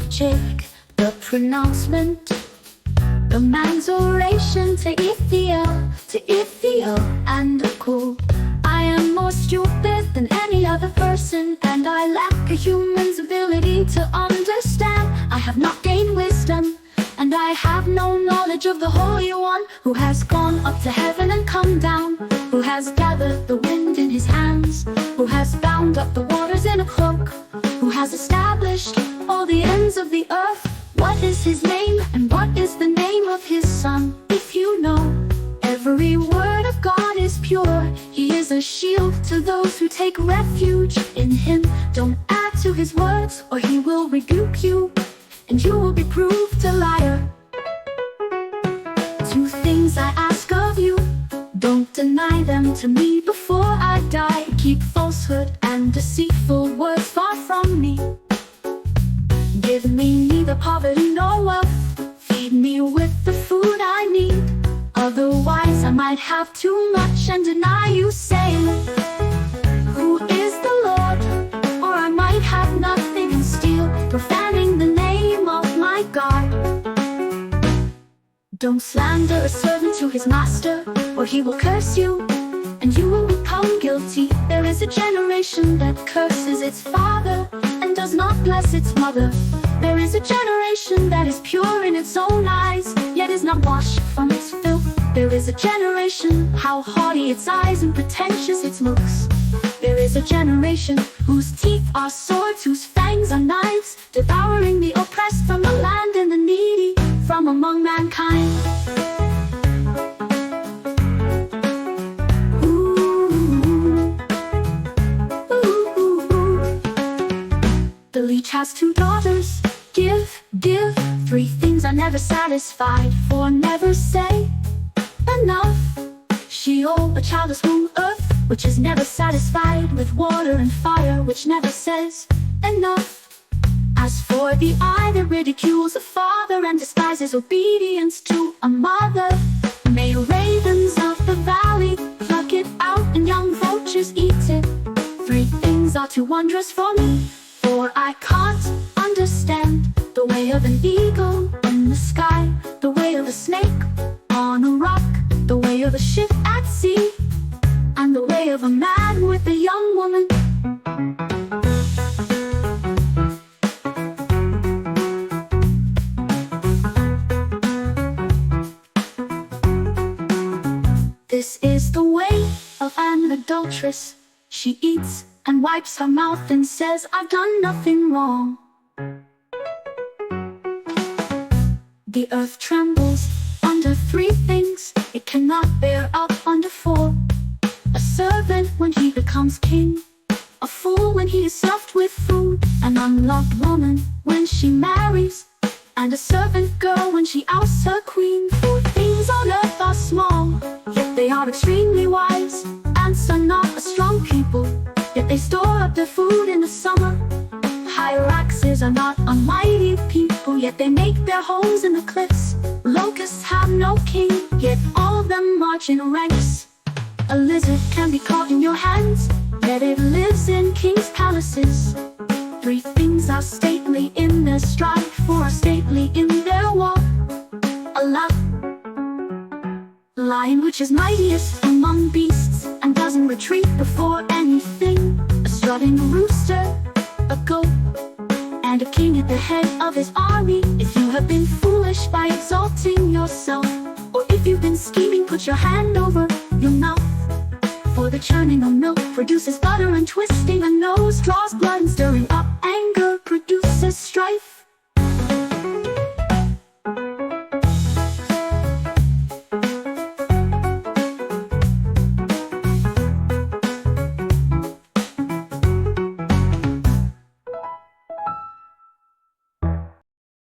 Jakeh, the pronouncement. The man's oration to Ithiel and Ucal. I am more stupid than any other person, and I lack a human's ability to understand. I have not gained wisdom, and I have no knowledge of the Holy One, who has gone up to heaven and come down, who has gathered the wind in his hands, who has bound up the waters in a cloak, who has established all the ends of the earth. What is his name, and what is the name of his son? If you know, every word of God is pure. He is a shield to those who take refuge in him. Don't add to his words, or he will rebuke you, and you will be proved a liar. Two things I ask of you, don't deny them to me before I die. Keep falsehood and deceitful words far from me. Give me neither poverty nor wealth. Feed me with the food I need. Otherwise I might have too much and deny you, saying, who is the Lord? Or I might have nothing and steal, profaning the name of my God. Don't slander a servant to his master, or he will curse you, and you will become guilty. There is a generation that curses its father and does not bless its mother. There is a generation that is pure in its own eyes, yet is not washed from its filth. There is a generation, how haughty its eyes and pretentious its looks. There is a generation whose teeth are swords, whose fangs are knives, devouring the oppressed from the land and the needy from among mankind. The leech has two daughters. Give, three things are never satisfied, for never say enough. Sheol, a childless womb, earth, which is never satisfied with water, and fire, which never says enough. As for the eye that ridicules a father and despises obedience to a mother, may ravens of the valley pluck it out and young vultures eat it. Three things are too wondrous for me, for I can't understand. The way of an eagle in the sky, the way of a snake on a rock, the way of a ship at sea, and the way of a man with a young woman. This is the way of an adulteress. She eats and wipes her mouth and says, I've done nothing wrong. The earth trembles under three things, it cannot bear up under four. A servant when he becomes king, a fool when he is stuffed with food, an unloved woman when she marries, and a servant girl when she ousts her queen. Four things on earth are small, yet they are extremely wise. Ants are not a strong people, yet they store up their food in the summer. Hyraxes are not a mighty people, yet they make their homes in the cliffs. Locusts have no king, yet all of them march in ranks. A lizard can be caught in your hands, yet it lives in kings' palaces. Three things are stately in their stride, four are stately in their walk. A lion which is mightiest among beasts, and doesn't retreat before anything. A strutting rooster, a goat, and a king at the head of his army. If you have been foolish by exalting yourself, or if you've been scheming, put your hand over your mouth. For the churning of milk produces butter, and twisting a nose draws blood, and stirring up anger produces strife.